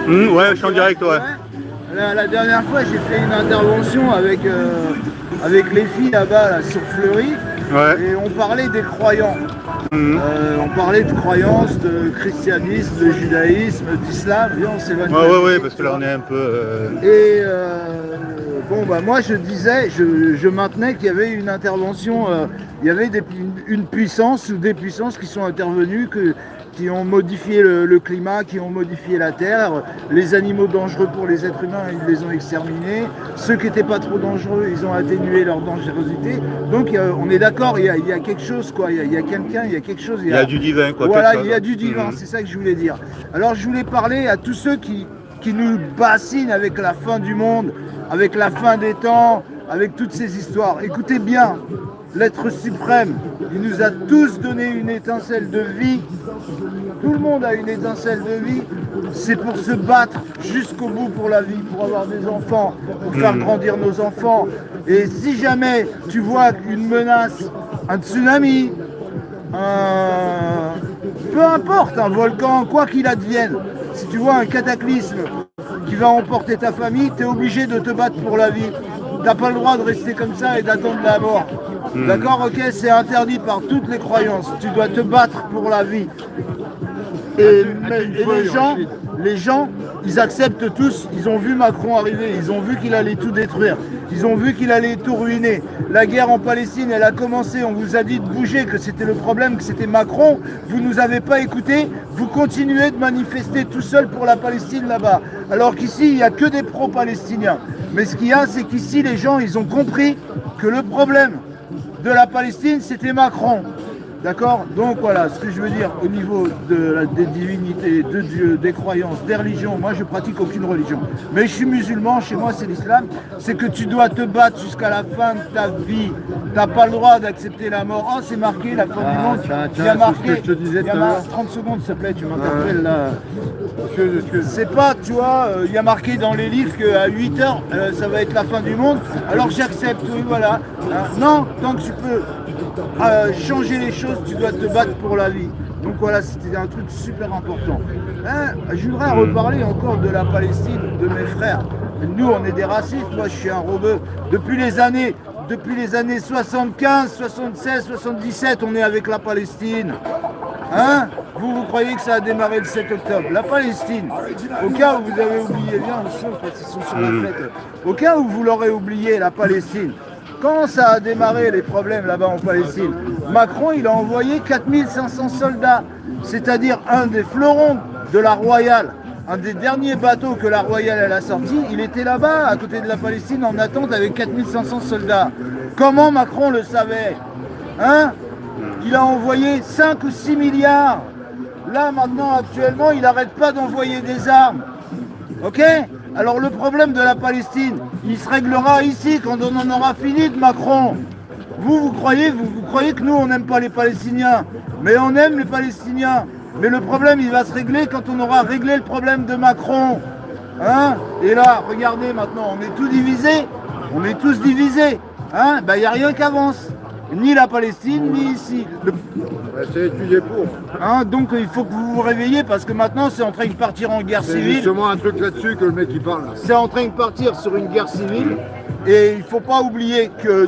Ouais, je suis en direct, ouais. La dernière fois, j'ai fait une intervention avec les filles là-bas, là, sur Fleury, Ouais. et on parlait des croyants. On parlait de croyances, de christianisme, de judaïsme, d'islam. Viens, on s'éloigne. Ouais, parce que là on est un peu. Et bon, bah moi je disais, je maintenais qu'il y avait une intervention, il y avait une puissance ou des puissances qui sont intervenues, qui ont modifié le climat, qui ont modifié la terre. Les animaux dangereux pour les êtres humains, ils les ont exterminés. Ceux qui n'étaient pas trop dangereux, ils ont atténué leur dangerosité. Donc on est d'accord, il y a quelque chose, quoi. Il y a quelqu'un, il y a quelque chose. Il y a du divin, quoi. Voilà, il y a du divin, c'est ça que je voulais dire. Alors je voulais parler à tous ceux qui nous bassinent avec la fin du monde, avec la fin des temps, avec toutes ces histoires. Écoutez bien, l'être suprême, il nous a tous donné une étincelle de vie. Tout le monde a une étincelle de vie. C'est pour se battre jusqu'au bout pour la vie, pour avoir des enfants, pour faire grandir nos enfants. Et si jamais tu vois une menace, un tsunami, peu importe, un volcan, quoi qu'il advienne, si tu vois un cataclysme qui va emporter ta famille, tu es obligé de te battre pour la vie. T'as pas le droit de rester comme ça et d'attendre la mort. D'accord, ok, c'est interdit par toutes les croyances. Tu dois te battre pour la vie. Et les gens, ils acceptent tous. Ils ont vu Macron arriver, ils ont vu qu'il allait tout détruire, ils ont vu qu'il allait tout ruiner. La guerre en Palestine, elle a commencé. On vous a dit de bouger, que c'était le problème, que c'était Macron. Vous nous avez pas écoutés. Vous continuez de manifester tout seul pour la Palestine là-bas. Alors qu'ici, il n'y a que des pro-palestiniens. Mais ce qu'il y a, c'est qu'ici, les gens, ils ont compris que le problème de la Palestine, c'était Macron. D'accord? Donc voilà, ce que je veux dire au niveau des divinités, de Dieu, des croyances, des religions, moi je pratique aucune religion. Mais je suis musulman, chez moi c'est l'islam, c'est que tu dois te battre jusqu'à la fin de ta vie. Tu n'as pas le droit d'accepter la mort. Oh, c'est marqué, la fin du monde. Il y a marqué, je te disais tout à l'heure. 30 secondes s'il te plaît, tu m'interpelles là. C'est pas, tu vois, il y a marqué dans les livres qu'à 8 heures, ça va être la fin du monde. Alors j'accepte, oui, voilà. Non, tant que tu peux changer les choses, tu dois te battre pour la vie. Donc voilà, c'était un truc super important. Je voudrais reparler encore de la Palestine, de mes frères. Nous, on est des racistes. Moi, je suis un rebeu. Depuis les années 75, 76, 77, on est avec la Palestine. Hein? Vous croyez que ça a démarré le 7 octobre? La Palestine, au cas où vous avez oublié, bien, on sait parce qu'ils sont sur la fête. Au cas où vous l'aurez oublié, la Palestine. Quand ça a démarré les problèmes là-bas en Palestine, Macron il a envoyé 4500 soldats, c'est-à-dire un des fleurons de la Royale, un des derniers bateaux que la Royale elle a sorti, il était là-bas à côté de la Palestine en attente avec 4500 soldats. Comment Macron le savait? Hein? Il a envoyé 5 ou 6 milliards. Là maintenant actuellement il n'arrête pas d'envoyer des armes. Ok? Alors le problème de la Palestine, il se réglera ici quand on en aura fini de Macron. Vous croyez que nous on n'aime pas les Palestiniens, mais on aime les Palestiniens. Mais le problème il va se régler quand on aura réglé le problème de Macron. Hein? Et là, regardez maintenant, on est tous divisés. On est tous divisés. Hein? Ben, y a rien qui avance. Ni la Palestine, ni ici. C'est étudié pour. Hein, donc il faut que vous vous réveillez parce que maintenant c'est en train de partir en guerre C'est civile. justement un truc là-dessus que le mec il parle. C'est en train de partir sur une guerre civile. Et il ne faut pas oublier que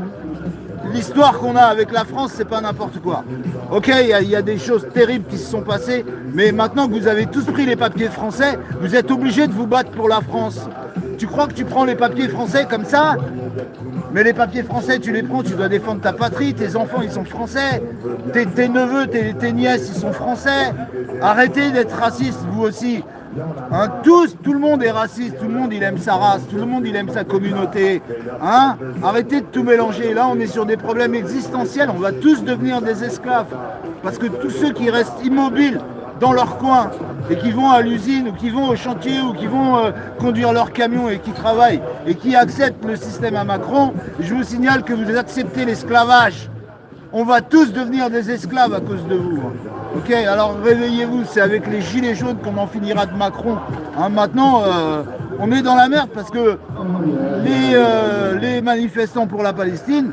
l'histoire qu'on a avec la France, c'est pas n'importe quoi. Ok, il y a des choses terribles qui se sont passées, mais maintenant que vous avez tous pris les papiers français, vous êtes obligés de vous battre pour la France. Tu crois que tu prends les papiers français comme ça? Mais les papiers français, tu les prends, tu dois défendre ta patrie, tes enfants, ils sont français, tes neveux, tes nièces, ils sont français. Arrêtez d'être racistes, vous aussi. Hein, tout le monde est raciste, tout le monde il aime sa race, tout le monde il aime sa communauté. Hein, arrêtez de tout mélanger. Là, on est sur des problèmes existentiels, on va tous devenir des esclaves. Parce que tous ceux qui restent immobiles dans leur coin et qui vont à l'usine ou qui vont au chantier ou qui vont conduire leur camion et qui travaillent et qui acceptent le système à Macron, je vous signale que vous acceptez l'esclavage. On va tous devenir des esclaves à cause de vous. Ok, alors réveillez-vous, c'est avec les gilets jaunes qu'on en finira de Macron. Hein, maintenant, on est dans la merde parce que les manifestants pour la Palestine,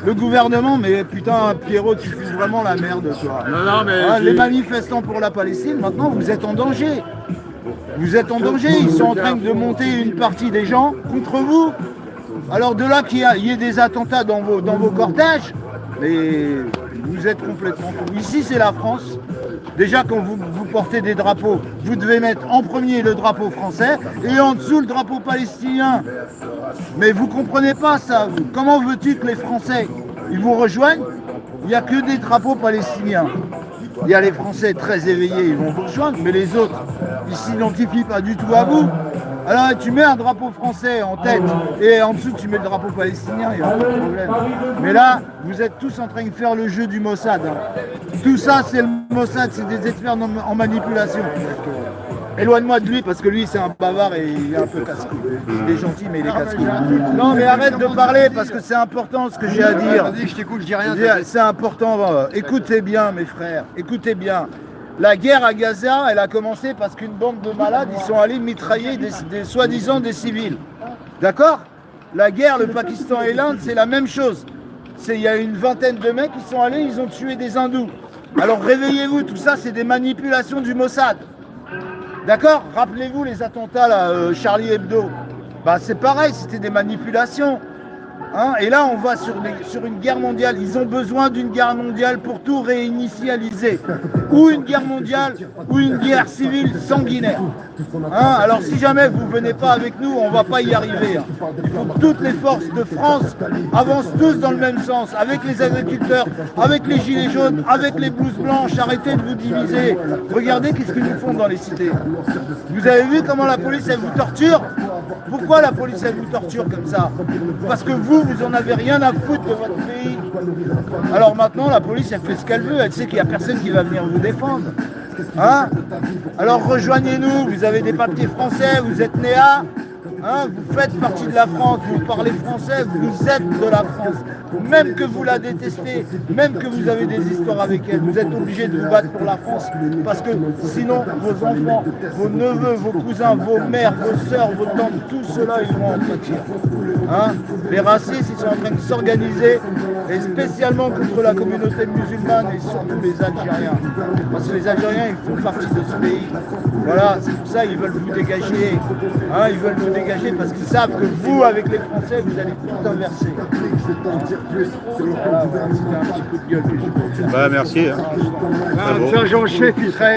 le gouvernement, mais putain Pierrot, tu fous vraiment la merde toi. Non, mais hein, les manifestants pour la Palestine, maintenant vous êtes en danger. Vous êtes en danger, ils sont en train de monter une partie des gens contre vous. Alors de là qu'il y ait des attentats dans vos cortèges, mais vous êtes complètement fous. Ici c'est la France. Déjà quand vous portez des drapeaux, vous devez mettre en premier le drapeau français et en dessous le drapeau palestinien. Mais vous comprenez pas ça. Comment veux-tu que les Français ils vous rejoignent? Il n'y a que des drapeaux palestiniens. Il y a les Français très éveillés, ils vont vous rejoindre, mais les autres, ils ne s'identifient pas du tout à vous. Alors tu mets un drapeau français en tête et en dessous tu mets le drapeau palestinien, il n'y a pas de problème. Mais là, vous êtes tous en train de faire le jeu du Mossad. Hein. Tout ça, c'est le Mossad, c'est des experts en manipulation. Éloigne-moi de lui parce que lui c'est un bavard et il est un peu casse-couille. Il est gentil mais il est casse-couille. Non mais arrête de parler parce que c'est important ce que j'ai à dire. Vas-y, je t'écoute, je dis rien. C'est important. Écoutez bien mes frères, écoutez bien. La guerre à Gaza, elle a commencé parce qu'une bande de malades, ils sont allés mitrailler soi-disant des civils. D'accord? La guerre, le Pakistan et l'Inde, c'est la même chose. Il y a une vingtaine de mecs qui sont allés, ils ont tué des hindous. Alors réveillez-vous, tout ça c'est des manipulations du Mossad. D'accord? Rappelez-vous les attentats là, Charlie Hebdo. Bah c'est pareil, c'était des manipulations. Hein? Et là on va sur une guerre mondiale. Ils ont besoin d'une guerre mondiale pour tout réinitialiser. Ou une guerre mondiale, ou une guerre civile sanguinaire. Hein? Alors si jamais vous ne venez pas avec nous, on ne va pas y arriver. Hein. Il faut que toutes les forces de France avancent tous dans le même sens. Avec les agriculteurs, avec les gilets jaunes, avec les blouses blanches. Arrêtez de vous diviser. Regardez qu'est-ce qu'ils nous font dans les cités. Vous avez vu comment la police elle vous torture? Pourquoi la police elle vous torture comme ça? Parce que vous en avez rien à foutre de votre pays. Alors maintenant la police elle fait ce qu'elle veut. Elle sait qu'il n'y a personne qui va venir vous défendre. Hein? Alors rejoignez-nous, vous avez des papiers français, vous êtes nés à, hein? Vous faites partie de la France, vous parlez français, vous êtes de la France. Même que vous la détestez, même que vous avez des histoires avec elle, vous êtes obligés de vous battre pour la France parce que sinon vos enfants, vos neveux, vos cousins, vos mères, vos sœurs, vos tantes, tout cela ils vont en pâtir. Hein? Les racistes ils sont en train de s'organiser et spécialement contre la communauté musulmane et surtout les Algériens. Parce que les Algériens ils font partie de ce pays. Voilà, c'est pour ça ils veulent vous dégager. Hein? Ils veulent vous dégager parce qu'ils savent que vous avec les Français vous allez tout inverser. Voilà, c'était un petit coup de gueule que je voulais faire. Bah merci. Hein. Sergent chef israélien.